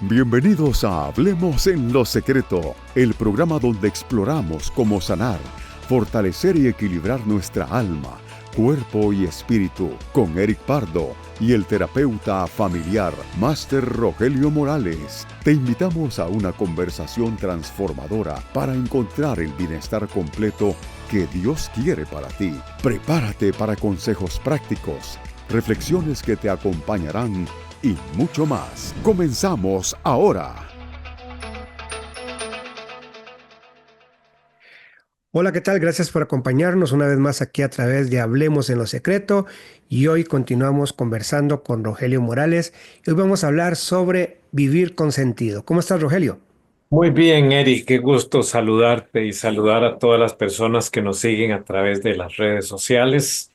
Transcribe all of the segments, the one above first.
Bienvenidos a Hablemos en lo Secreto, el programa donde exploramos cómo sanar, fortalecer y equilibrar nuestra alma, cuerpo y espíritu, con Eric Pardo y el terapeuta familiar, Máster Rogelio Morales. Te invitamos a una conversación transformadora para encontrar el bienestar completo que Dios quiere para ti. Prepárate para consejos prácticos, reflexiones que te acompañarán y mucho más. Comenzamos ahora. Hola, ¿qué tal? Gracias por acompañarnos una vez más aquí a través de Hablemos en lo Secreto, y hoy continuamos conversando con Rogelio Morales y hoy vamos a hablar sobre vivir con sentido. ¿Cómo estás, Rogelio? Muy bien, Eric, qué gusto saludarte y saludar a todas las personas que nos siguen a través de las redes sociales.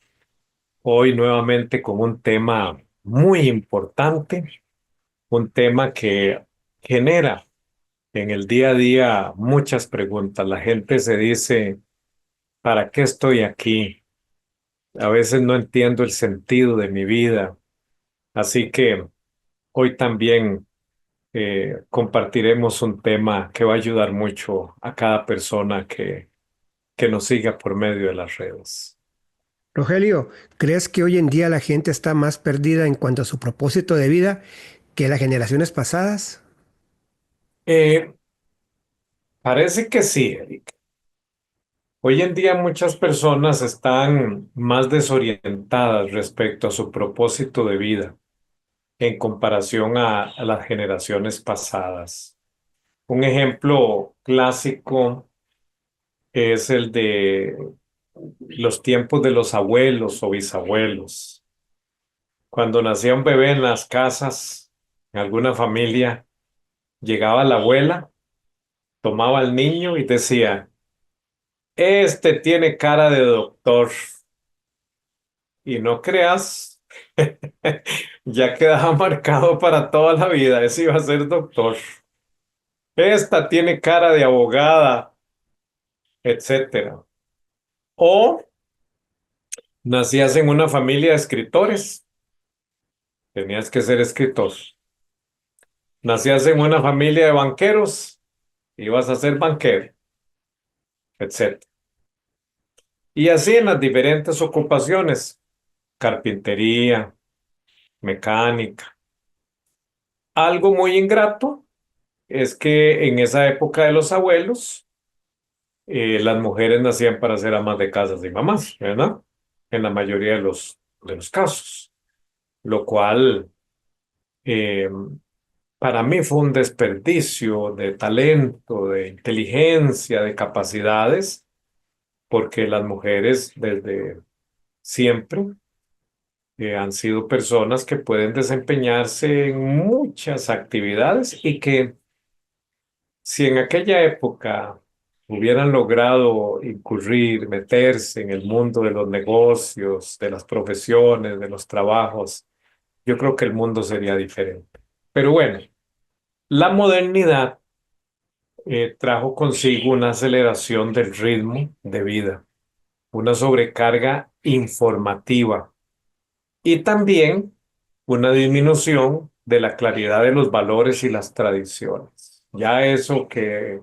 Hoy nuevamente con un tema muy importante, un tema que genera en el día a día muchas preguntas. La gente se dice, ¿para qué estoy aquí? A veces no entiendo el sentido de mi vida. Así que hoy también compartiremos un tema que va a ayudar mucho a cada persona que nos siga por medio de las redes. Rogelio, ¿crees que hoy en día la gente está más perdida en cuanto a su propósito de vida que las generaciones pasadas? Eh, Parece que sí, Eric. Hoy en día muchas personas están más desorientadas respecto a su propósito de vida en comparación a las generaciones pasadas. Un ejemplo clásico es el de los tiempos de los abuelos o bisabuelos. Cuando nacía un bebé en las casas, en alguna familia, llegaba la abuela, tomaba al niño y decía, este tiene cara de doctor. Y no creas, ya quedaba marcado para toda la vida, ese iba a ser doctor. Esta tiene cara de abogada, etcétera. O nacías en una familia de escritores, tenías que ser escritor. Nacías en una familia de banqueros, ibas a ser banquero, etcétera. Y así en las diferentes ocupaciones, carpintería, mecánica. Algo muy ingrato es que en esa época de los abuelos, las mujeres nacían para ser amas de casas y mamás, ¿verdad? En la mayoría de los casos, lo cual eh, para mí fue un desperdicio de talento, de inteligencia, de capacidades, porque las mujeres desde siempre han sido personas que pueden desempeñarse en muchas actividades y que si en aquella época hubieran logrado incurrir, meterse en el mundo de los negocios, de las profesiones, de los trabajos, yo creo que el mundo sería diferente. Pero bueno, la modernidad trajo consigo una aceleración del ritmo de vida, una sobrecarga informativa y también una disminución de la claridad de los valores y las tradiciones. Ya eso que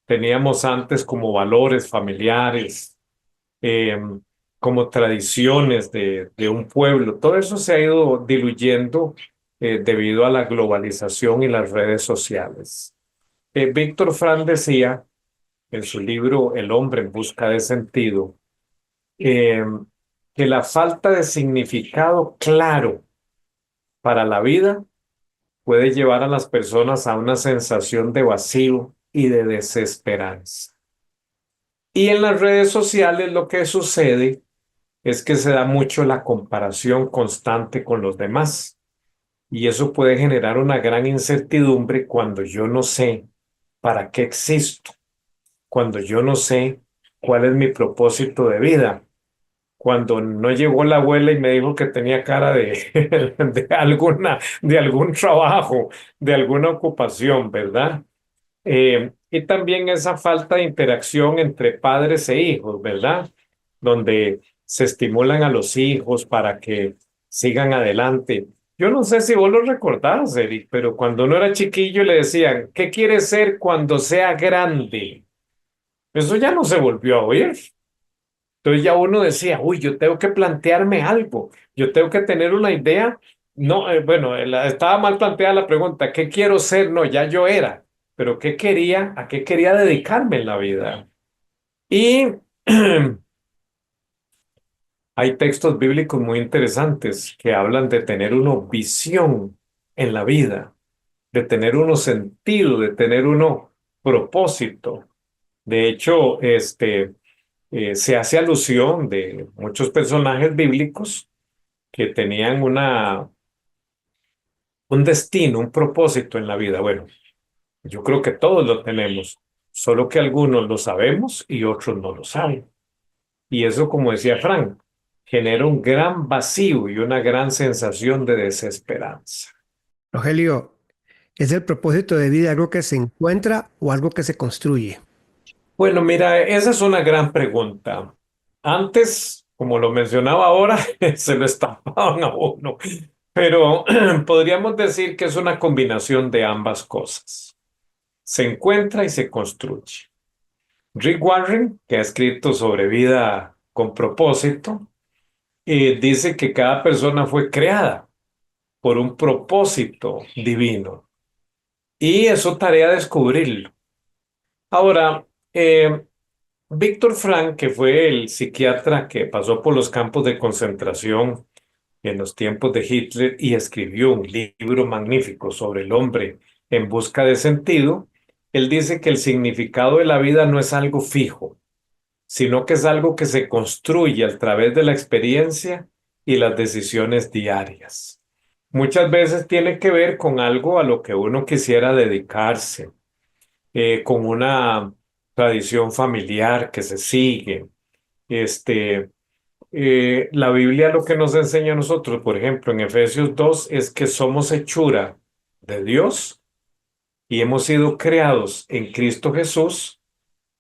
teníamos antes como valores familiares, eh, como tradiciones de un pueblo. Todo eso se ha ido diluyendo debido a la globalización y las redes sociales. Víctor Frank decía en su libro El hombre en busca de sentido, eh, que la falta de significado claro para la vida puede llevar a las personas a una sensación de vacío y de desesperanza. Y en las redes sociales lo que sucede es que se da mucho la comparación constante con los demás. Y eso puede generar una gran incertidumbre cuando yo no sé para qué existo, cuando yo no sé cuál es mi propósito de vida, cuando no llegó la abuela y me dijo que tenía cara de algún trabajo, de alguna ocupación, ¿verdad? Y también esa falta de interacción entre padres e hijos, ¿verdad? Donde se estimulan a los hijos para que sigan adelante. Yo no sé si vos lo recordás, Eric, pero cuando uno era chiquillo le decían, ¿qué quieres ser cuando sea grande? Eso ya no se volvió a oír. Entonces ya uno decía, uy, yo tengo que plantearme algo, yo tengo que tener una idea. No, bueno, estaba mal planteada la pregunta, ¿qué quiero ser? No, ya yo era, pero ¿qué quería? ¿A qué quería dedicarme en la vida? Y hay textos bíblicos muy interesantes que hablan de tener una visión en la vida, de tener uno sentido, de tener uno propósito. De hecho, se hace alusión de muchos personajes bíblicos que tenían un destino, un propósito en la vida. Bueno, yo creo que todos lo tenemos, solo que algunos lo sabemos y otros no lo saben. Y eso, como decía Frank, genera un gran vacío y una gran sensación de desesperanza. Rogelio, ¿es el propósito de vida algo que se encuentra o algo que se construye? Bueno, mira, esa es una gran pregunta. Antes, como lo mencionaba ahora, se lo estampaban a uno, pero podríamos decir que es una combinación de ambas cosas. Se encuentra y se construye. Rick Warren, que ha escrito sobre vida con propósito, dice que cada persona fue creada por un propósito divino y es su tarea descubrirlo. Ahora, Víctor Frank, que fue el psiquiatra que pasó por los campos de concentración en los tiempos de Hitler y escribió un libro magnífico sobre el hombre en busca de sentido, él dice que el significado de la vida no es algo fijo, sino que es algo que se construye a través de la experiencia y las decisiones diarias. Muchas veces tiene que ver con algo a lo que uno quisiera dedicarse, con una tradición familiar que se sigue. Este, la Biblia lo que nos enseña a nosotros, por ejemplo, en Efesios 2, es que somos hechura de Dios y hemos sido creados en Cristo Jesús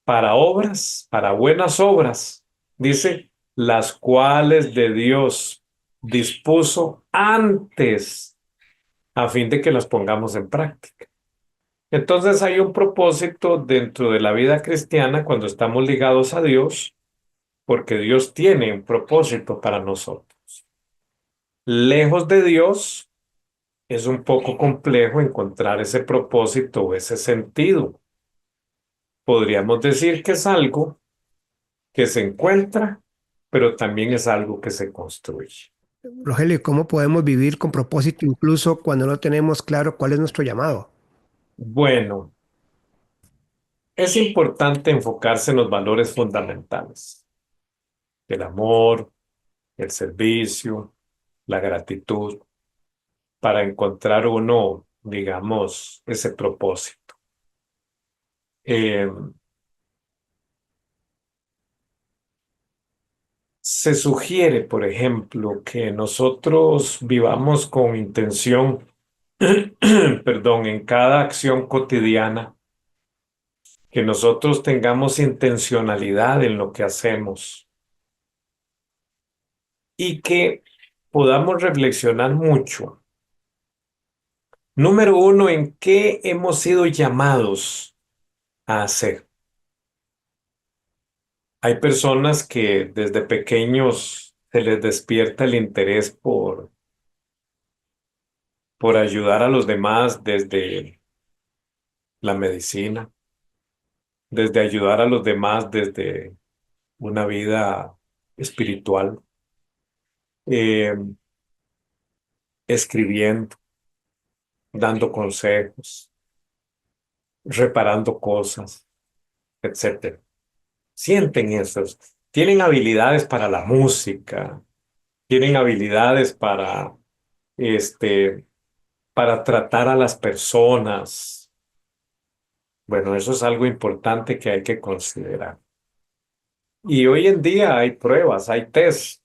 para obras, para buenas obras, dice, las cuales de Dios dispuso antes a fin de que las pongamos en práctica. Entonces hay un propósito dentro de la vida cristiana cuando estamos ligados a Dios, porque Dios tiene un propósito para nosotros. Lejos de Dios es un poco complejo encontrar ese propósito o ese sentido. Podríamos decir que es algo que se encuentra, pero también es algo que se construye. Rogelio, ¿cómo podemos vivir con propósito incluso cuando no tenemos claro cuál es nuestro llamado? Bueno, es importante enfocarse en los valores fundamentales, el amor, el servicio, la gratitud, para encontrar uno, digamos, ese propósito. Eh, Se sugiere, por ejemplo, que nosotros vivamos con intención, perdón, en cada acción cotidiana, que nosotros tengamos intencionalidad en lo que hacemos y que podamos reflexionar mucho. Número uno, ¿en qué hemos sido llamados a hacer? Hay personas que desde pequeños se les despierta el interés por ayudar a los demás desde la medicina, desde ayudar a los demás desde una vida espiritual, eh, escribiendo, dando consejos, reparando cosas, etcétera. Sienten esos. Tienen habilidades para la música, tienen habilidades este, para tratar a las personas. Bueno, eso es algo importante que hay que considerar. Y hoy en día hay pruebas, hay tests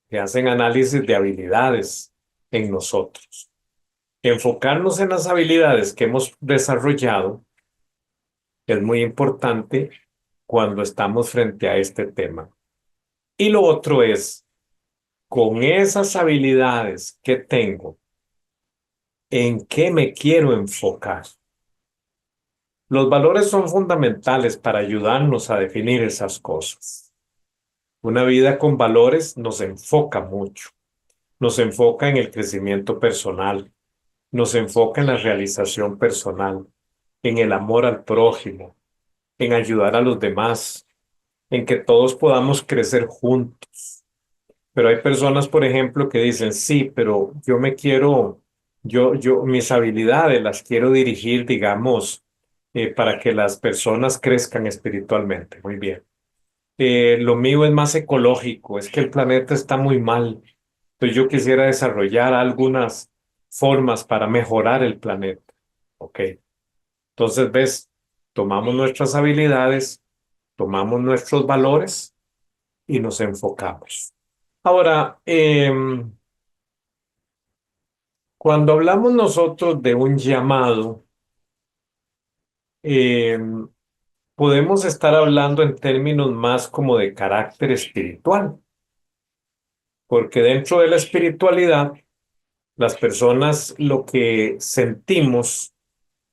que hacen análisis de habilidades en nosotros. Enfocarnos en las habilidades que hemos desarrollado es muy importante cuando estamos frente a este tema. Y lo otro es, con esas habilidades que tengo, ¿En qué me quiero enfocar? Los valores son fundamentales para ayudarnos a definir esas cosas. Una vida con valores nos enfoca mucho. Nos enfoca en el crecimiento personal, nos enfoca en la realización personal, en el amor al prójimo, en ayudar a los demás, en que todos podamos crecer juntos. Pero hay personas, por ejemplo, que dicen, sí, pero yo me quiero, mis habilidades las quiero dirigir, digamos, para que las personas crezcan espiritualmente. Muy bien. Lo mío es más ecológico, es que el planeta está muy mal. Entonces yo quisiera desarrollar algunas formas para mejorar el planeta. Ok. Entonces, ves, tomamos nuestras habilidades, tomamos nuestros valores y nos enfocamos. Ahora, cuando hablamos nosotros de un llamado, em, podemos estar hablando en términos más como de carácter espiritual, porque dentro de la espiritualidad, las personas lo que sentimos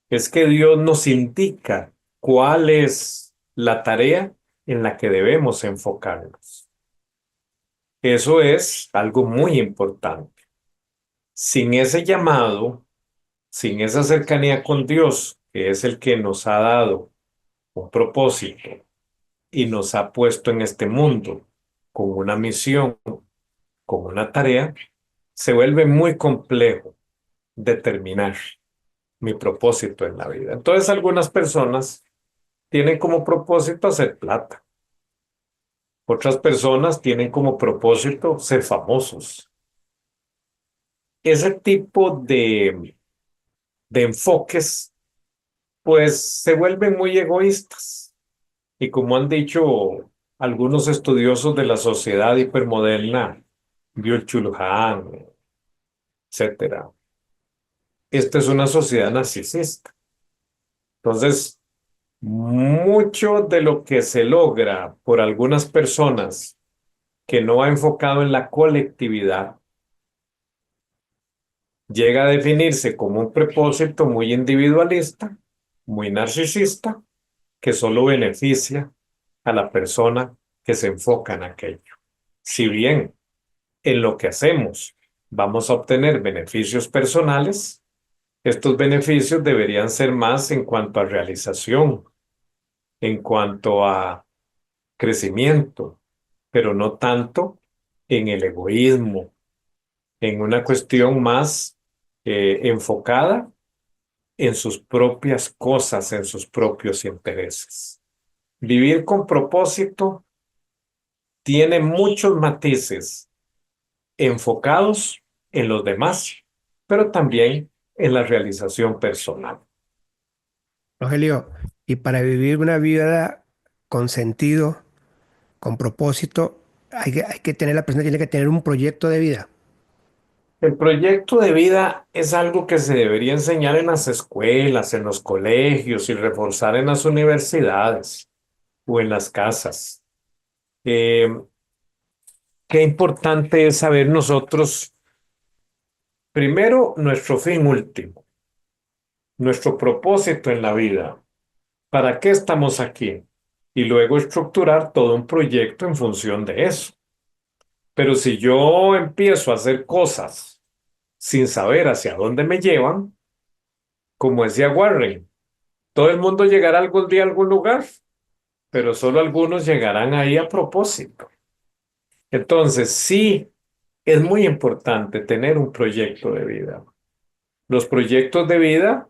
es que Dios nos indica cuál es la tarea en la que debemos enfocarnos. Eso es algo muy importante. Sin ese llamado, sin esa cercanía con Dios, que es el que nos ha dado un propósito y nos ha puesto en este mundo con una misión, con una tarea, se vuelve muy complejo determinar mi propósito en la vida. Entonces, algunas personas tienen como propósito hacer plata. Otras personas tienen como propósito ser famosos. Ese tipo de enfoques, pues, se vuelven muy egoístas. Y como han dicho algunos estudiosos de la sociedad hipermoderna, Byung-Chul Han, etcétera, esta es una sociedad narcisista. Entonces, mucho de lo que se logra por algunas personas que no ha enfocado en la colectividad llega a definirse como un propósito muy individualista, muy narcisista, que solo beneficia a la persona que se enfoca en aquello. Si bien en lo que hacemos vamos a obtener beneficios personales, estos beneficios deberían ser más en cuanto a realización, en cuanto a crecimiento, pero no tanto en el egoísmo, en una cuestión más enfocada en sus propias cosas, en sus propios intereses. Vivir con propósito tiene muchos matices enfocados en los demás, pero también en la realización personal. Rogelio, y para vivir una vida con sentido, con propósito, hay que tener, la persona tiene que tener un proyecto de vida. El proyecto de vida es algo que se debería enseñar en las escuelas, en los colegios y reforzar en las universidades o en las casas. Eh, Qué importante es saber nosotros, primero, nuestro fin último, nuestro propósito en la vida, para qué estamos aquí, y luego estructurar todo un proyecto en función de eso. Pero si yo empiezo a hacer cosas sin saber hacia dónde me llevan, como decía Warren, todo el mundo llegará algún día a algún lugar, pero solo algunos llegarán ahí a propósito. Entonces, sí, es muy importante tener un proyecto de vida. Los proyectos de vida,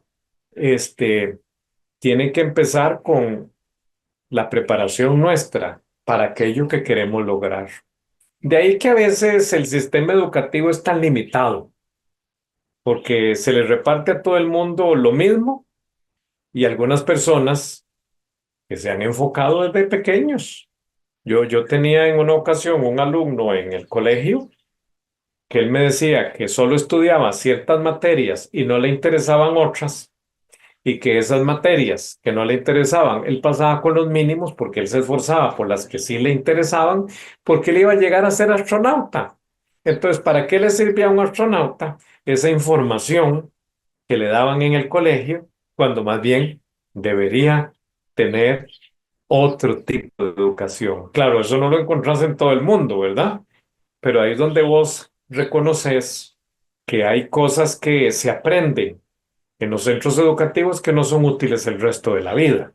este, tienen que empezar con la preparación nuestra para aquello que queremos lograr. De ahí que a veces el sistema educativo es tan limitado, porque se le reparte a todo el mundo lo mismo y algunas personas que se han enfocado desde pequeños. Yo tenía en una ocasión un alumno en el colegio que él me decía que solo estudiaba ciertas materias y no le interesaban otras, y que esas materias que no le interesaban, él pasaba con los mínimos porque él se esforzaba por las que sí le interesaban, porque él iba a llegar a ser astronauta. Entonces, ¿para qué le sirve a un astronauta esa información que le daban en el colegio, cuando más bien debería tener otro tipo de educación. Claro, eso no lo encontrás en todo el mundo, ¿verdad? Pero ahí es donde vos reconoces que hay cosas que se aprenden en los centros educativos que no son útiles el resto de la vida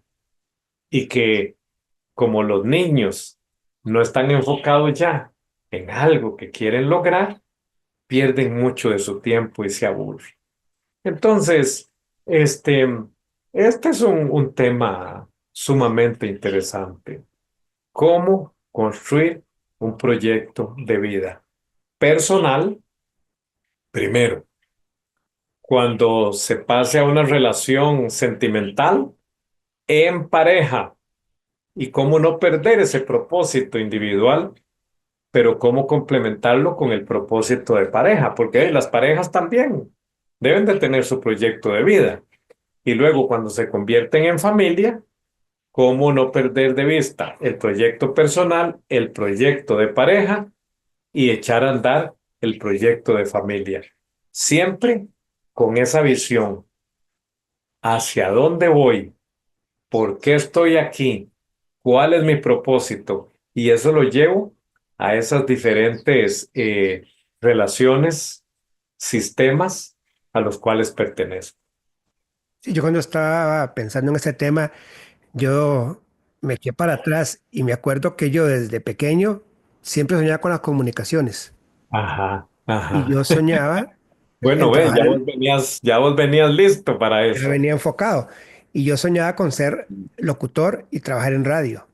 y que como los niños no están enfocados ya en algo que quieren lograr, pierden mucho de su tiempo y se aburren. Entonces, este, este es un tema sumamente interesante. ¿Cómo construir un proyecto de vida personal? Primero, cuando se pase a una relación sentimental, en pareja, y cómo no perder ese propósito individual, pero cómo complementarlo con el propósito de pareja, porque las parejas también deben de tener su proyecto de vida. Y luego, cuando se convierten en familia, cómo no perder de vista el proyecto personal, el proyecto de pareja y echar a andar el proyecto de familia. Siempre con esa visión, hacia dónde voy, por qué estoy aquí, cuál es mi propósito. Y eso lo llevo a esas diferentes relaciones, sistemas a los cuales pertenezco. Sí, yo cuando estaba pensando en este tema, yo me eché para atrás y me acuerdo que yo desde pequeño siempre soñaba con las comunicaciones Ajá, y ajá. yo soñaba en Bueno, ve, trabajar ya vos venías listo para ya eso. venía enfocado y yo soñaba con ser locutor y trabajar en radio.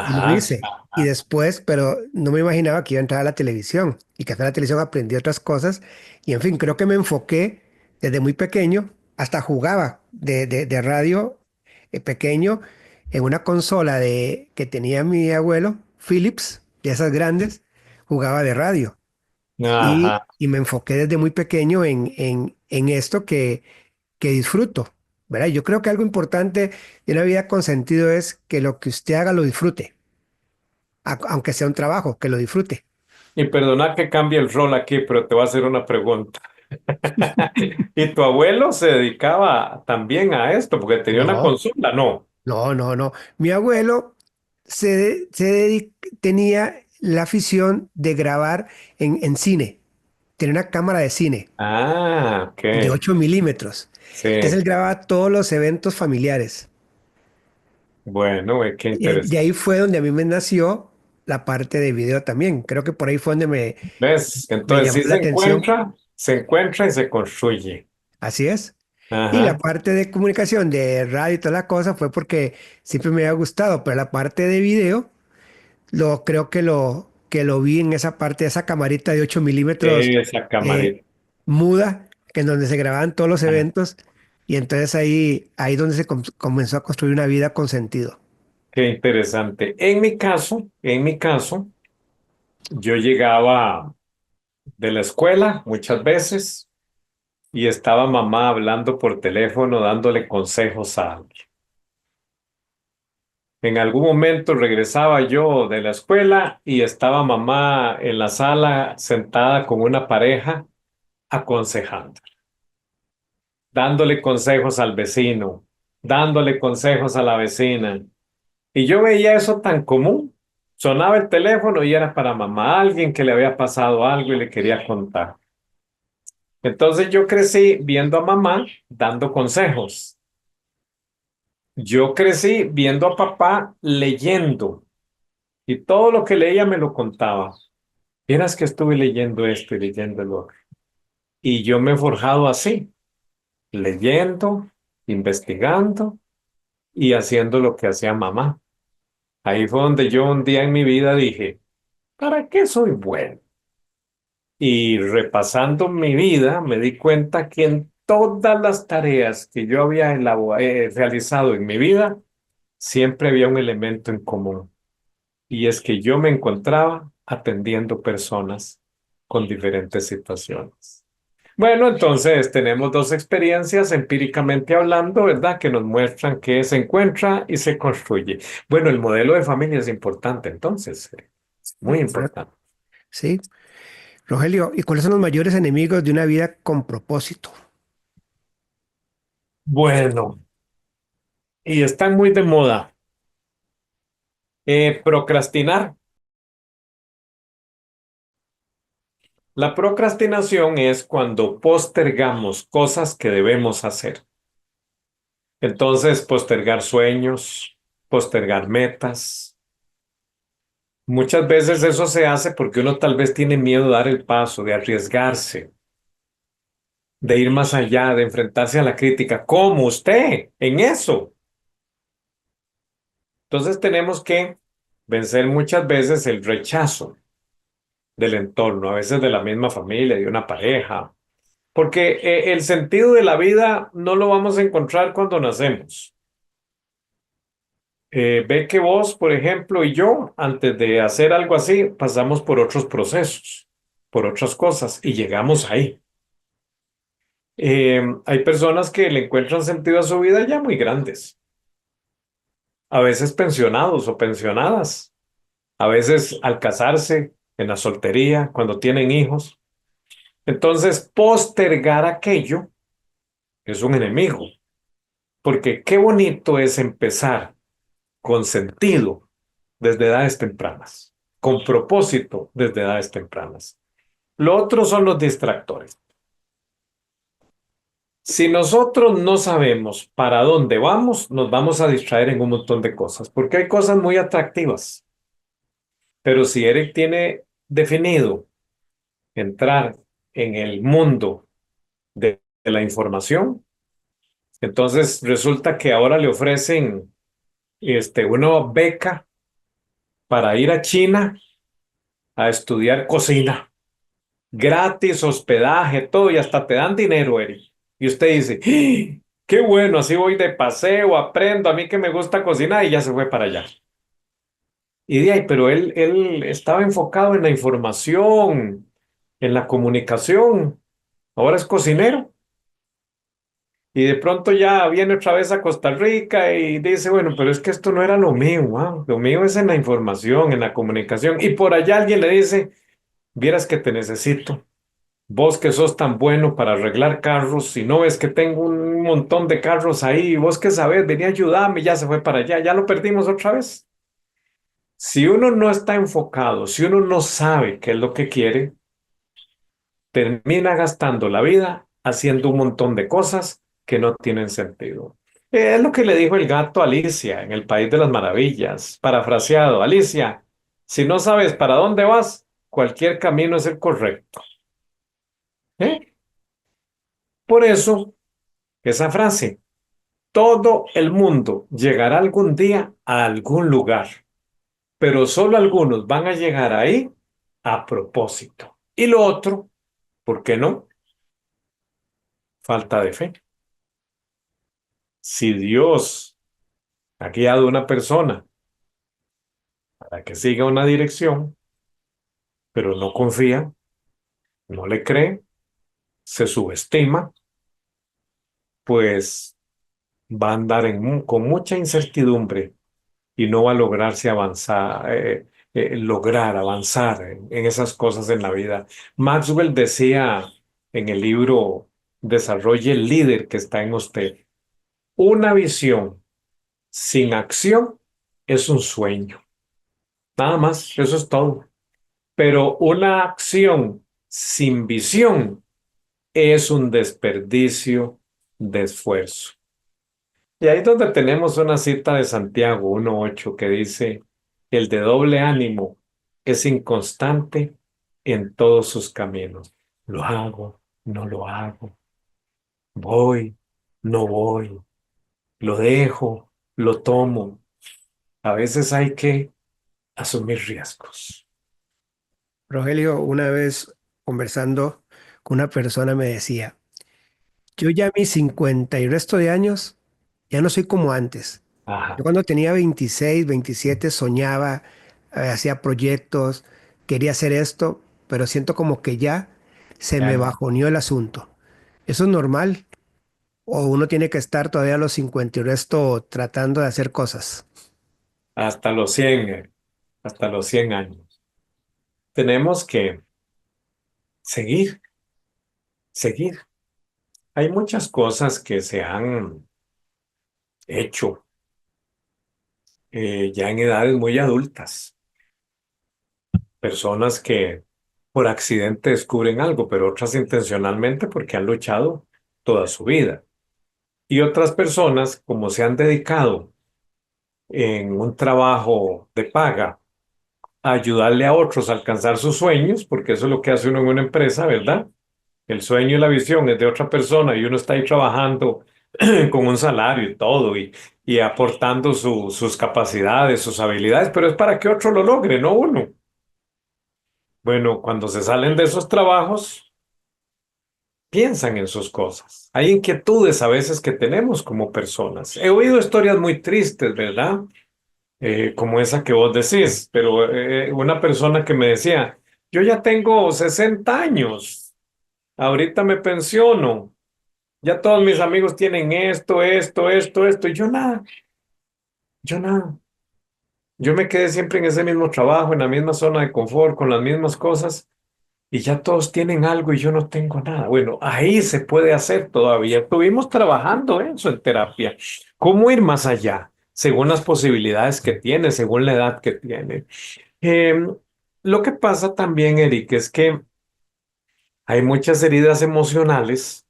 Y lo Ajá, hice. Y después, pero no me imaginaba que iba a entrar a la televisión y que hasta la televisión aprendí otras cosas. Y en fin, creo que me enfoqué desde muy pequeño, hasta jugaba de radio pequeño en una consola que tenía mi abuelo, Philips, de esas grandes, jugaba de radio. ajá. Y me enfoqué desde muy pequeño en esto que disfruto. ¿Verdad? Yo creo que algo importante de una vida con sentido es que lo que usted haga lo disfrute aunque sea un trabajo, que lo disfrute. Y perdona que cambie el rol aquí, pero te voy a hacer una pregunta. ¿Y tu abuelo se dedicaba también a esto? Porque tenía una No, consola, ¿no? no. Mi abuelo tenía la afición de grabar en cine. Tenía una cámara de cine Ah, de ok. 8 milímetros. Entonces Sí. él grababa todos los eventos familiares. Bueno, qué De interesante. ahí fue donde a mí me nació la parte de video también. Creo que por ahí fue donde ¿Ves? me Entonces llamó sí la atención. se encuentra y se construye. Así es. Y la Ajá. parte de comunicación, de radio y toda la cosa, fue porque siempre me había gustado, pero la parte de video, creo que lo vi en esa parte, esa camarita de 8 milímetros Esa eh, camarita. muda, que en donde se grababan todos los Ah, eventos, y entonces ahí donde comenzó a construir una vida con sentido. qué interesante. En mi caso, yo llegaba de la escuela muchas veces y estaba mamá hablando por teléfono, dándole consejos a alguien. En algún momento regresaba yo de la escuela y estaba mamá en la sala sentada con una pareja aconsejando, dándole consejos al vecino, dándole consejos a la vecina. Y yo veía eso tan común. Sonaba el teléfono y era para mamá, alguien que le había pasado algo y le quería contar. Entonces yo crecí viendo a mamá dando consejos. Yo crecí viendo a papá leyendo y todo lo que leía me lo contaba. Vieras que estuve leyendo esto y leyendo lo otro. Y yo me he forjado así, leyendo, investigando y haciendo lo que hacía mamá. Ahí fue donde yo un día en mi vida dije, ¿para qué soy bueno? Y repasando mi vida me di cuenta que en todas las tareas que yo había realizado en mi vida, siempre había un elemento en común. Y es que yo me encontraba atendiendo personas con diferentes situaciones. Bueno, entonces tenemos dos experiencias empíricamente hablando, ¿verdad? Que nos muestran que se encuentra y se construye. Bueno, el modelo de familia es importante, entonces, muy importante. ¿Sí? Rogelio, ¿y cuáles son los mayores enemigos de una vida con propósito? Bueno, y están muy de moda. Procrastinar. La procrastinación es cuando postergamos cosas que debemos hacer. Entonces, postergar sueños, postergar metas. Muchas veces eso se hace porque uno tal vez tiene miedo de dar el paso, de arriesgarse, de ir más allá, de enfrentarse a la crítica, como usted en eso. Entonces tenemos que vencer muchas veces el rechazo del entorno, a veces de la misma familia, de una pareja, porque el sentido de la vida no lo vamos a encontrar cuando nacemos. Ve que vos, por ejemplo, y yo, antes de hacer algo así, pasamos por otros procesos, por otras cosas, y llegamos ahí. Hay personas que le encuentran sentido a su vida ya muy grandes, a veces pensionados o pensionadas, a veces al casarse, en la soltería, cuando tienen hijos. Entonces, postergar aquello es un enemigo, porque qué bonito es empezar con sentido desde edades tempranas, con propósito desde edades tempranas. Lo otro son los distractores. Si nosotros no sabemos para dónde vamos, nos vamos a distraer en un montón de cosas, porque hay cosas muy atractivas. Pero si Eric tiene definido entrar en el mundo de la información, entonces resulta que ahora le ofrecen una beca para ir a China a estudiar cocina. Gratis, hospedaje, todo, y hasta te dan dinero, Eric. Y usted dice, ¡Ah! Qué bueno, así voy de paseo, aprendo, a mí que me gusta cocinar, y ya se fue para allá. Y de ahí, pero él estaba enfocado en la información, en la comunicación. Ahora es cocinero. Y de pronto ya viene otra vez a Costa Rica y dice, bueno, pero es que esto no era lo mío, lo mío es en la información, en la comunicación. Y por allá alguien le dice, vieras que te necesito. Vos que sos tan bueno para arreglar carros, si no ves que tengo un montón de carros ahí, vos que sabés, venía a ayudarme, ya se fue para allá, ya lo perdimos otra vez. Si uno no está enfocado, si uno no sabe qué es lo que quiere, termina gastando la vida haciendo un montón de cosas que no tienen sentido. Es lo que le dijo el gato a Alicia en el País de las Maravillas, parafraseado, Alicia, si no sabes para dónde vas, cualquier camino es el correcto. ¿Eh? Por eso, esa frase, todo el mundo llegará algún día a algún lugar, pero solo algunos van a llegar ahí a propósito. Y lo otro, ¿por qué no? Falta de fe. Si Dios ha guiado a una persona para que siga una dirección, pero no confía, no le cree, se subestima, pues va a andar con mucha incertidumbre y no va a lograrse avanzar, lograr avanzar en esas cosas en la vida. Maxwell decía en el libro Desarrolle el líder que está en usted, una visión sin acción es un sueño. Nada más, eso es todo. Pero una acción sin visión es un desperdicio de esfuerzo. Y ahí es donde tenemos una cita de Santiago 1:8 que dice, el de doble ánimo es inconstante en todos sus caminos. Lo hago, no lo hago, voy, no voy, lo dejo, lo tomo. A veces hay que asumir riesgos. Rogelio, una vez conversando con una persona me decía, yo ya a mis 50 y resto de años, ya no soy como antes. Yo Ajá. cuando tenía 26, 27 soñaba, hacía proyectos, quería hacer esto, pero siento como que ya se Ya me no. bajoneó el asunto. ¿Eso es normal? ¿O uno tiene que estar todavía a los 50 y resto tratando de hacer cosas? Hasta los 100, hasta los 100 años. Tenemos que seguir, seguir. Hay muchas cosas que se han hecho ya en edades muy adultas. Personas que por accidente descubren algo, pero otras intencionalmente porque han luchado toda su vida. Y otras personas, como se han dedicado en un trabajo de paga a ayudarle a otros a alcanzar sus sueños, porque eso es lo que hace uno en una empresa, ¿verdad? El sueño y la visión es de otra persona y uno está ahí trabajando con un salario y todo y aportando sus capacidades, sus habilidades, pero es para que otro lo logre, no uno. Bueno, cuando se salen de esos trabajos, piensan en sus cosas. Hay inquietudes a veces que tenemos como personas. He oído historias muy tristes, ¿verdad? Como esa que vos decís, pero una persona que me decía, yo ya tengo 60 años, ahorita me pensiono, ya todos mis amigos tienen esto, y yo nada, yo nada. Yo me quedé siempre en ese mismo trabajo, en la misma zona de confort, con las mismas cosas. Y ya todos tienen algo y yo no tengo nada. Bueno, ahí se puede hacer todavía. Estuvimos trabajando eso en terapia. ¿Cómo ir más allá? Según las posibilidades que tiene, según la edad que tiene. Eh, lo que pasa también, Eric, es que hay muchas heridas emocionales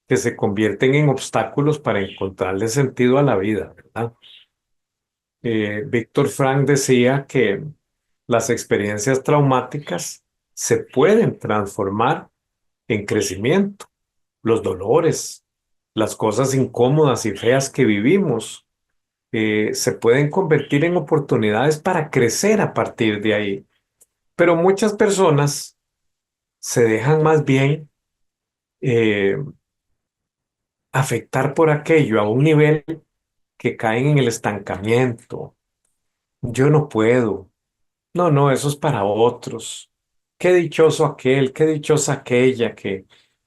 que se convierten en obstáculos para encontrarle sentido a la vida, ¿verdad? Víctor Frank decía que las experiencias traumáticas se pueden transformar en crecimiento. Los dolores, las cosas incómodas y feas que vivimos, se pueden convertir en oportunidades para crecer a partir de ahí. Pero muchas personas se dejan más bien eh, afectar por aquello a un nivel que caen en el estancamiento. Yo no puedo. No, no, eso es para otros. Qué dichoso aquel, qué dichosa aquella que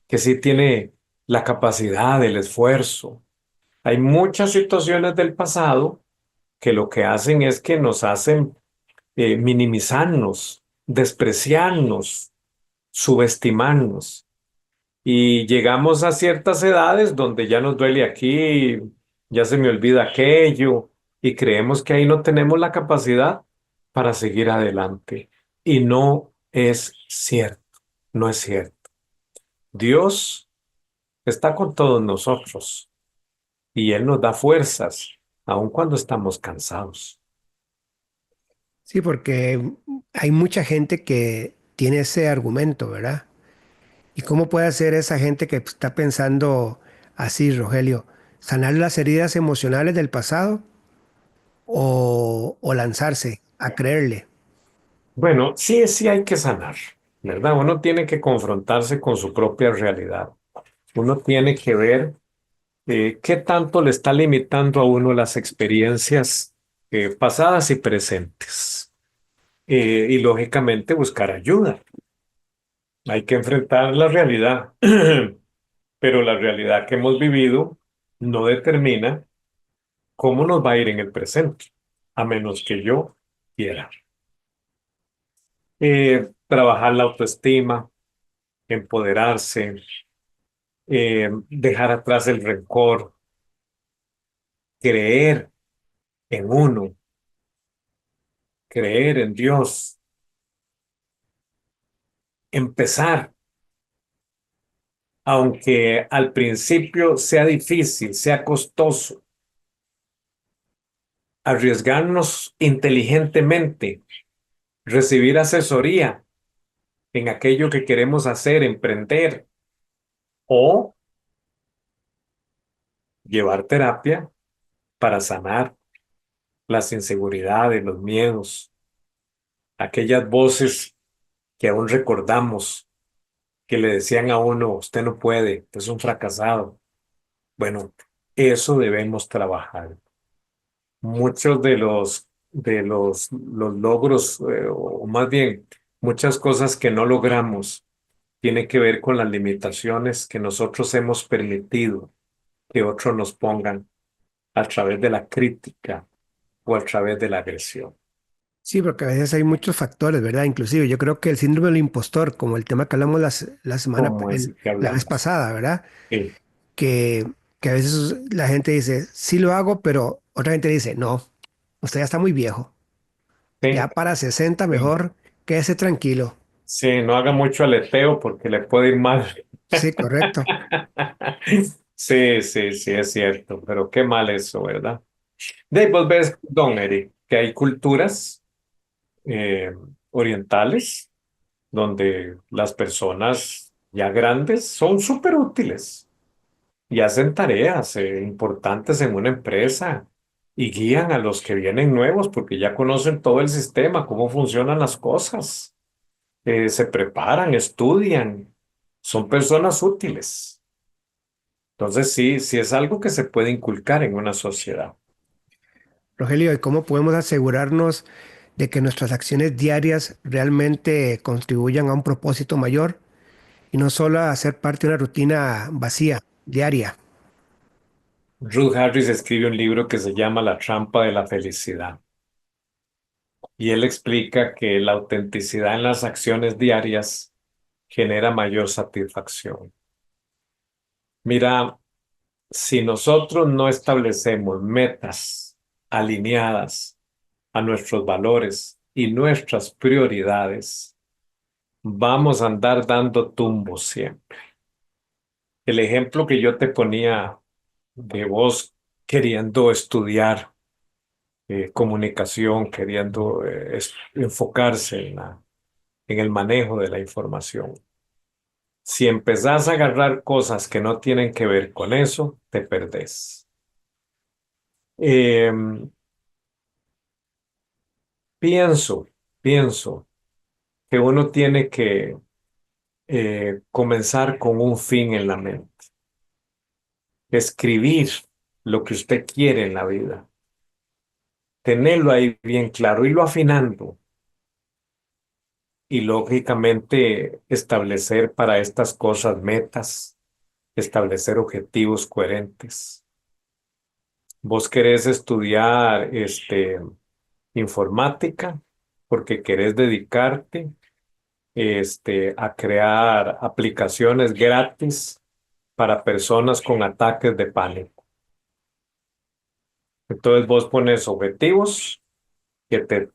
sí tiene la capacidad, el esfuerzo. Hay muchas situaciones del pasado que lo que hacen es que nos hacen minimizarnos, despreciarnos, subestimarnos. Y llegamos a ciertas edades donde ya nos duele aquí, ya se me olvida aquello, y creemos que ahí no tenemos la capacidad para seguir adelante. Y no es cierto, no es cierto. Dios está con todos nosotros y Él nos da fuerzas, aun cuando estamos cansados. Sí, porque hay mucha gente que tiene ese argumento, ¿verdad? ¿Y cómo puede hacer esa gente que está pensando así, Rogelio? ¿Sanar las heridas emocionales del pasado o lanzarse a creerle? Bueno, sí, sí hay que sanar, ¿verdad? Uno tiene que confrontarse con su propia realidad. Uno tiene que ver qué tanto le está limitando a uno las experiencias pasadas y presentes. Y lógicamente buscar ayuda. Hay que enfrentar la realidad, pero la realidad que hemos vivido no determina cómo nos va a ir en el presente, a menos que yo quiera. Trabajar la autoestima, empoderarse, dejar atrás el rencor, creer en uno, creer en Dios, empezar, aunque al principio sea difícil, sea costoso, arriesgarnos inteligentemente, recibir asesoría en aquello que queremos hacer, emprender o llevar terapia para sanar las inseguridades, los miedos, aquellas voces que aún recordamos que le decían a uno, usted no puede, usted es un fracasado. Bueno, eso debemos trabajar. Muchos de los logros, o más bien, muchas cosas que no logramos, tiene que ver con las limitaciones que nosotros hemos permitido que otros nos pongan a través de la crítica o a través de la agresión. Sí, porque a veces hay muchos factores, ¿verdad? Inclusive yo creo que el síndrome del impostor, como el tema que hablamos Como ese que la vez hablamos. pasada, ¿verdad? Sí, Que, que a veces la gente dice, sí lo hago, pero otra gente dice, no, usted ya está muy viejo. sí, Ya para 60 sí. mejor, quédese tranquilo. Sí, no haga mucho aleteo porque le puede ir mal. Sí, correcto. Sí, sí, sí, es cierto, pero qué mal eso, ¿verdad? De ahí vos ves, don Eric, que hay culturas eh, orientales donde las personas ya grandes son súper útiles y hacen tareas importantes en una empresa y guían a los que vienen nuevos porque ya conocen todo el sistema, cómo funcionan las cosas, se preparan, estudian, son personas útiles. Entonces sí, sí es algo que se puede inculcar en una sociedad. Rogelio, ¿y cómo podemos asegurarnos de que nuestras acciones diarias realmente contribuyan a un propósito mayor y no solo a ser parte de una rutina vacía, diaria? Ruth Harris escribe un libro que se llama La trampa de la felicidad y él explica que la autenticidad en las acciones diarias genera mayor satisfacción. Mira, si nosotros no establecemos metas alineadas a nuestros valores y nuestras prioridades, vamos a andar dando tumbos siempre. El ejemplo que yo te ponía de vos queriendo estudiar comunicación, queriendo enfocarse en el manejo de la información. Si empezás a agarrar cosas que no tienen que ver con eso, te perdés. Eh, pienso, pienso que uno tiene que comenzar con un fin en la mente, escribir lo que usted quiere en la vida, tenerlo ahí bien claro, irlo afinando y lógicamente establecer para estas cosas metas, establecer objetivos coherentes. Vos querés estudiar informática porque querés dedicarte a crear aplicaciones gratis para personas con ataques de pánico. Entonces vos pones objetivos que te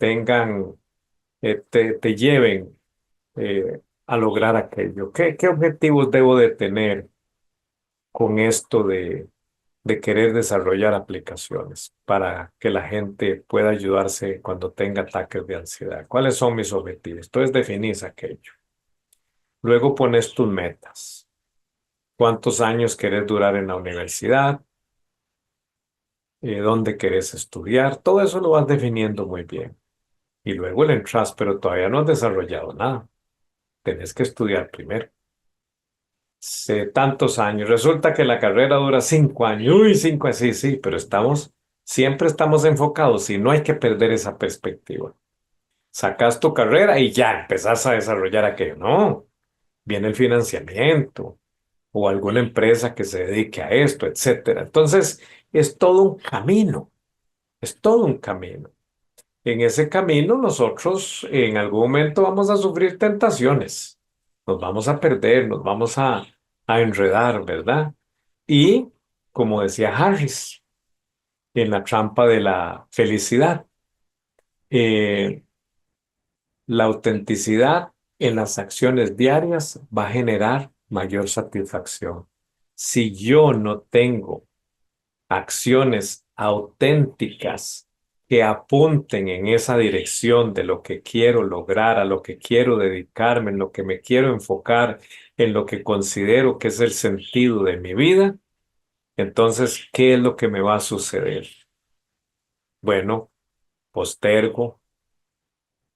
lleven a lograr aquello. ¿Qué objetivos debo de tener con esto de querer desarrollar aplicaciones para que la gente pueda ayudarse cuando tenga ataques de ansiedad? ¿Cuáles son mis objetivos? Entonces definís aquello. Luego pones tus metas. ¿Cuántos años querés durar en la universidad? ¿Dónde querés estudiar? Todo eso lo vas definiendo muy bien. Y luego le entras, pero todavía no has desarrollado nada. Tenés que estudiar primero. Tantos años. Resulta que la carrera dura 5 años. Uy, 5 años, sí, sí, pero siempre estamos enfocados y no hay que perder esa perspectiva. Sacas tu carrera y ya empezás a desarrollar aquello. No, viene el financiamiento o alguna empresa que se dedique a esto, etcétera. Entonces, es todo un camino, es todo un camino. En ese camino nosotros en algún momento vamos a sufrir tentaciones, nos vamos a perder, nos vamos a enredar, ¿verdad? Y como decía Harris, en la trampa de la felicidad, eh, la autenticidad en las acciones diarias va a generar mayor satisfacción. Si yo no tengo acciones auténticas que apunten en esa dirección de lo que quiero lograr, a lo que quiero dedicarme, en lo que me quiero enfocar, en lo que considero que es el sentido de mi vida, entonces, ¿qué es lo que me va a suceder? Bueno, postergo,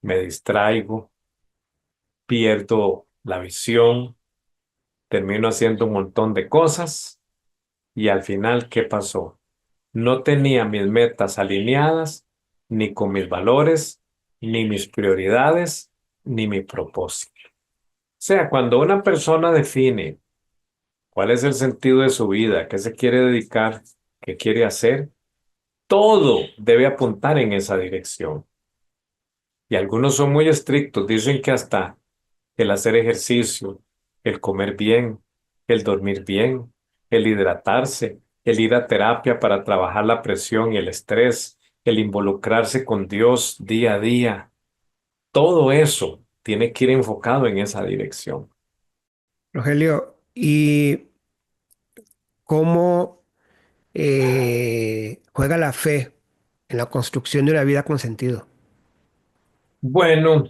me distraigo, pierdo la visión, termino haciendo un montón de cosas y al final, ¿qué pasó? No tenía mis metas alineadas, ni con mis valores, ni mis prioridades, ni mi propósito. O sea, cuando una persona define cuál es el sentido de su vida, qué se quiere dedicar, qué quiere hacer, todo debe apuntar en esa dirección. Y algunos son muy estrictos, dicen que hasta el hacer ejercicio, el comer bien, el dormir bien, el hidratarse, el ir a terapia para trabajar la presión y el estrés, el involucrarse con Dios día a día, todo eso tiene que ir enfocado en esa dirección. Rogelio, ¿y cómo juega la fe en la construcción de una vida con sentido? Bueno,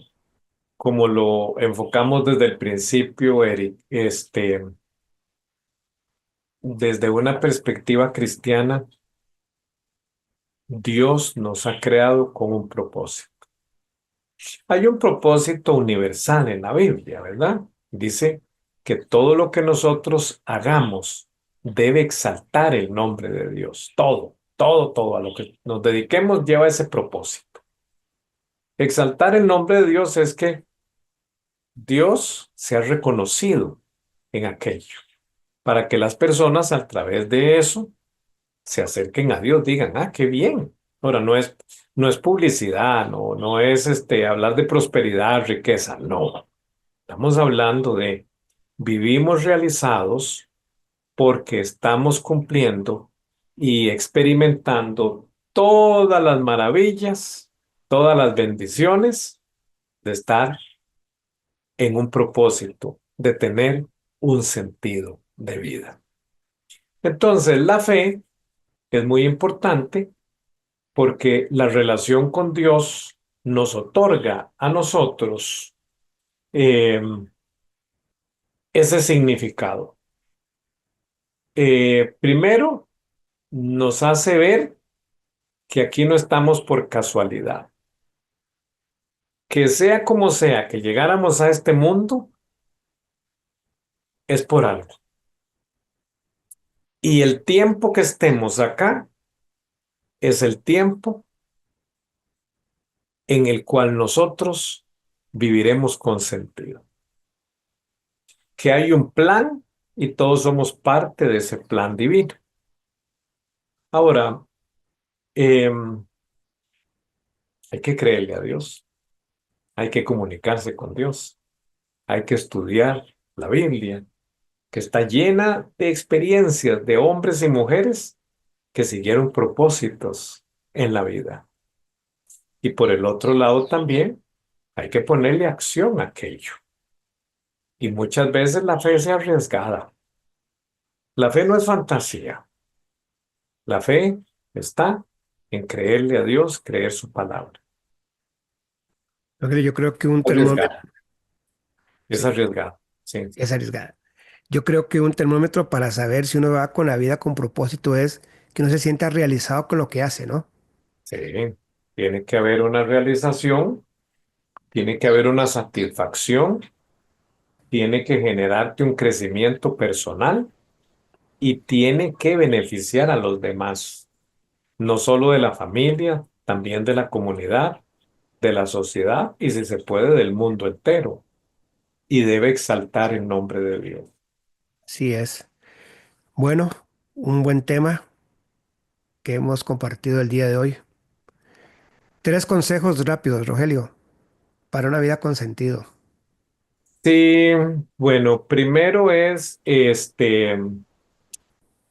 como lo enfocamos desde el principio, Eric, desde una perspectiva cristiana, Dios nos ha creado con un propósito. Hay un propósito universal en la Biblia, ¿verdad? Dice que todo lo que nosotros hagamos debe exaltar el nombre de Dios. Todo, todo, todo a lo que nos dediquemos lleva ese propósito. Exaltar el nombre de Dios es que Dios sea reconocido en aquello, para que las personas a través de eso se acerquen a Dios, digan, ah, qué bien. Ahora, no es publicidad, no es hablar de prosperidad, riqueza, no. Estamos hablando de vivimos realizados porque estamos cumpliendo y experimentando todas las maravillas, todas las bendiciones de estar en un propósito, de tener un sentido de vida. Entonces, la fe es muy importante porque la relación con Dios nos otorga a nosotros eh, ese significado. Primero, nos hace ver que aquí no estamos por casualidad. Que sea como sea que llegáramos a este mundo, es por algo. Y el tiempo que estemos acá es el tiempo en el cual nosotros viviremos con sentido. Que hay un plan y todos somos parte de ese plan divino. Ahora, hay que creerle a Dios, hay que comunicarse con Dios, hay que estudiar la Biblia, que está llena de experiencias de hombres y mujeres que siguieron propósitos en la vida. Y por el otro lado también hay que ponerle acción a aquello. Y muchas veces la fe es arriesgada. La fe no es fantasía. La fe está en creerle a Dios, creer su palabra. Rogelio, yo creo que un termómetro, Arriesgada. Es sí, arriesgado. Sí, es arriesgada. Yo creo que un termómetro para saber si uno va con la vida con propósito es que uno se sienta realizado con lo que hace, ¿no? sí. Tiene que haber una realización, tiene que haber una satisfacción, tiene que generarte un crecimiento personal y tiene que beneficiar a los demás, no solo de la familia, también de la comunidad, de la sociedad y si se puede del mundo entero. Y debe exaltar el nombre de Dios. Sí es. Bueno, un buen tema que hemos compartido el día de hoy. Tres consejos rápidos, Rogelio, para una vida con sentido. Sí, bueno, primero es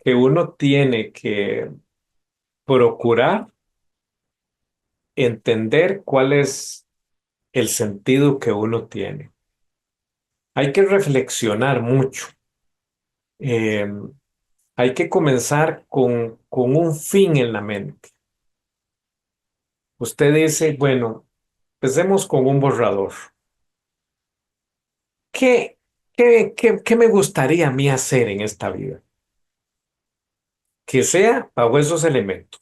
que uno tiene que procurar entender cuál es el sentido que uno tiene. Hay que reflexionar mucho. Eh, Hay que comenzar con un fin en la mente. Usted dice, bueno, empecemos con un borrador. ¿Qué, qué me gustaría a mí hacer en esta vida? Que sea bajo esos elementos,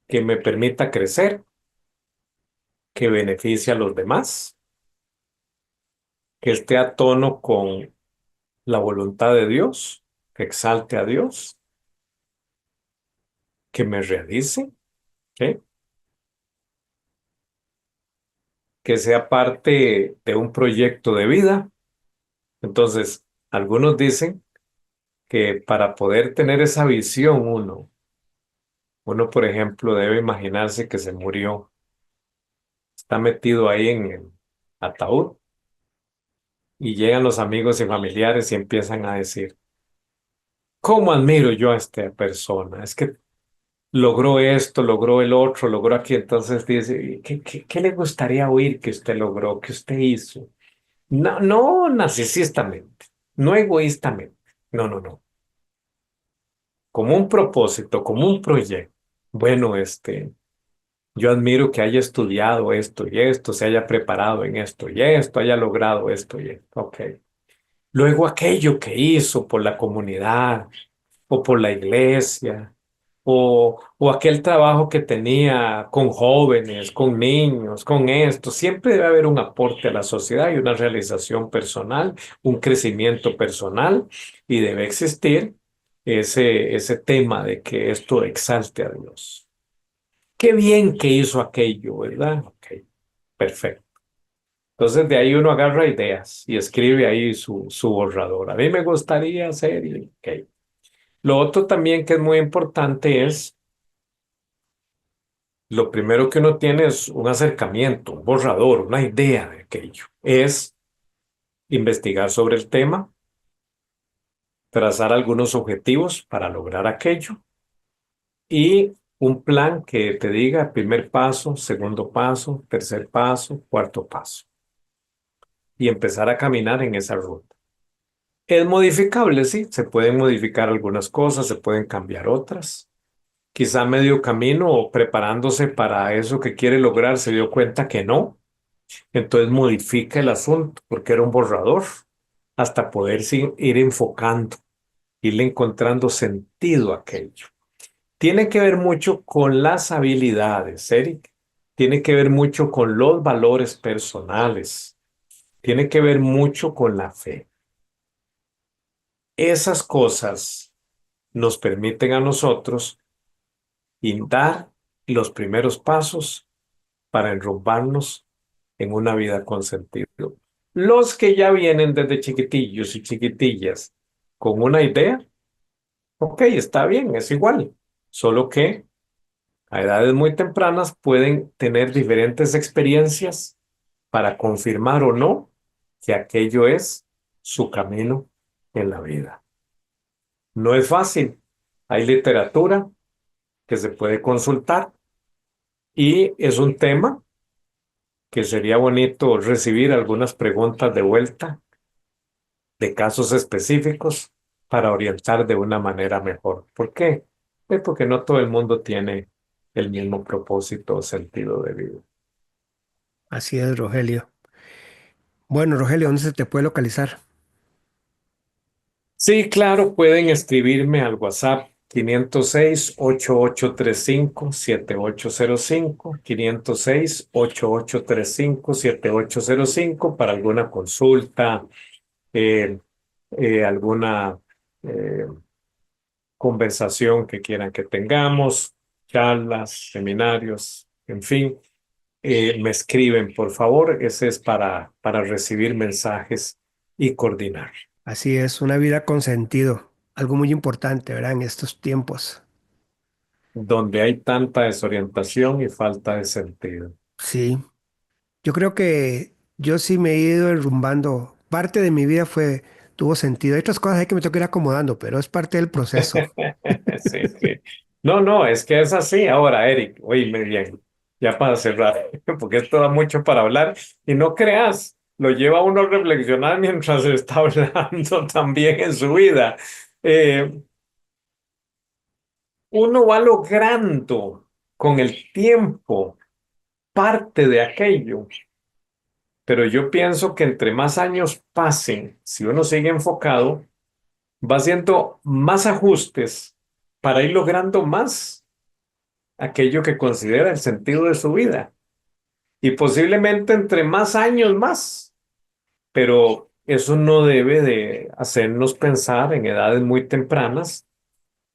que me permita crecer, que beneficie a los demás, que esté a tono con la voluntad de Dios, que exalte a Dios, que me realice, ¿ok? Que sea parte de un proyecto de vida. Entonces, algunos dicen que para poder tener esa visión uno, por ejemplo, debe imaginarse que se murió está metido ahí en el ataúd y llegan los amigos y familiares y empiezan a decir, ¿cómo admiro yo a esta persona? Es que logró esto, logró el otro, logró aquí. Entonces dice, ¿qué le gustaría oír que usted logró, que usted hizo? No, no narcisistamente, no egoístamente, no, no, no. Como un propósito, como un proyecto. Bueno, yo admiro que haya estudiado esto y esto, se haya preparado en esto y esto, haya logrado esto y esto. Ok. Luego aquello que hizo por la comunidad o por la iglesia o aquel trabajo que tenía con jóvenes, con niños, con esto. Siempre debe haber un aporte a la sociedad y una realización personal, un crecimiento personal y debe existir ese tema de que esto exalte a Dios. Qué bien que hizo aquello, ¿verdad? Ok, perfecto. Entonces de ahí uno agarra ideas y escribe ahí su borrador. A mí me gustaría hacer, ok. Lo otro también que es muy importante es, lo primero que uno tiene es un acercamiento, un borrador, una idea de aquello. Es investigar sobre el tema, trazar algunos objetivos para lograr aquello y un plan que te diga primer paso, segundo paso, tercer paso, cuarto paso y empezar a caminar en esa ruta. Es modificable, sí, se pueden modificar algunas cosas, se pueden cambiar otras. Quizá medio camino o preparándose para eso que quiere lograr se dio cuenta que no, entonces modifica el asunto porque era un borrador hasta poder ir enfocando, irle encontrando sentido a aquello. Tiene que ver mucho con las habilidades, Eric. Tiene que ver mucho con los valores personales. Tiene que ver mucho con la fe. Esas cosas nos permiten a nosotros dar los primeros pasos para enrumbarnos en una vida con sentido. Los que ya vienen desde chiquitillos y chiquitillas con una idea, ok, está bien, es igual, solo que a edades muy tempranas pueden tener diferentes experiencias para confirmar o no que aquello es su camino en la vida. No es fácil. Hay literatura que se puede consultar y es un tema que sería bonito recibir algunas preguntas de vuelta de casos específicos para orientar de una manera mejor. ¿Por qué? Pues porque no todo el mundo tiene el mismo propósito o sentido de vida. Así es, Rogelio. Bueno, Rogelio, ¿dónde se te puede localizar? Sí, claro, pueden escribirme al WhatsApp 506-8835-7805, 506-8835-7805 para alguna consulta, eh, alguna eh, conversación que quieran que tengamos, charlas, seminarios, en fin, me escriben, por favor. Ese es para recibir mensajes y coordinar. Así es, una vida con sentido. Algo muy importante, ¿verdad? En estos tiempos. Donde hay tanta desorientación y falta de sentido. Sí, yo creo que yo sí me he ido derrumbando. Parte de mi vida tuvo sentido. Hay otras cosas ahí que me tengo que ir acomodando, pero es parte del proceso. Sí, sí. No, no, es que es así. Ahora, Eric, oíme bien, ya para cerrar, porque esto da mucho para hablar y no creas, lo lleva a uno a reflexionar mientras está hablando también en su vida. Eh, Uno va logrando con el tiempo parte de aquello, pero yo pienso que entre más años pasen, si uno sigue enfocado, va haciendo más ajustes para ir logrando más aquello que considera el sentido de su vida. Y posiblemente entre más años más, pero eso no debe de hacernos pensar en edades muy tempranas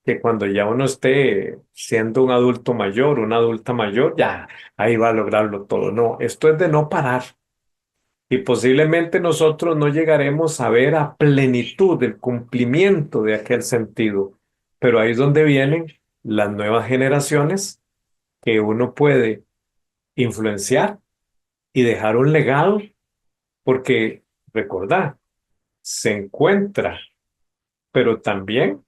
que cuando ya uno esté siendo un adulto mayor, una adulta mayor, ya ahí va a lograrlo todo. No, esto es de no parar. Y posiblemente nosotros no llegaremos a ver a plenitud el cumplimiento de aquel sentido. Pero ahí es donde vienen las nuevas generaciones que uno puede influenciar y dejar un legado, porque recordá, se encuentra, pero también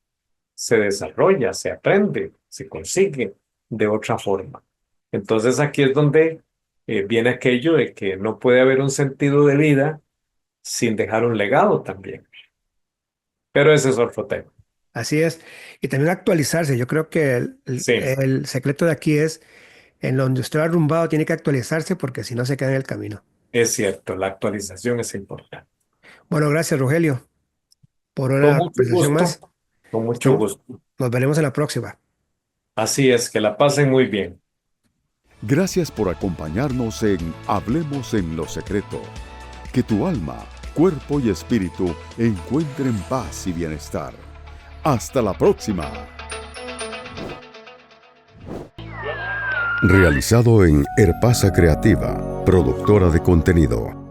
se desarrolla, se aprende, se consigue de otra forma. Entonces aquí es donde viene aquello de que no puede haber un sentido de vida sin dejar un legado también. Pero ese es otro tema. Así es. Y también actualizarse. Yo creo que Sí, el secreto de aquí es, en donde usted va arrumbado, tiene que actualizarse porque si no se queda en el camino. es cierto, la actualización es importante. Bueno, gracias, Rogelio, por Con una mucho conversación gusto, más. con mucho Estamos- gusto. Nos veremos en la próxima. Así es, que la pasen muy bien. Gracias por acompañarnos en Hablemos en lo Secreto. Que tu alma, cuerpo y espíritu encuentren paz y bienestar. Hasta la próxima. Realizado en Herpasa Creativa, productora de contenido.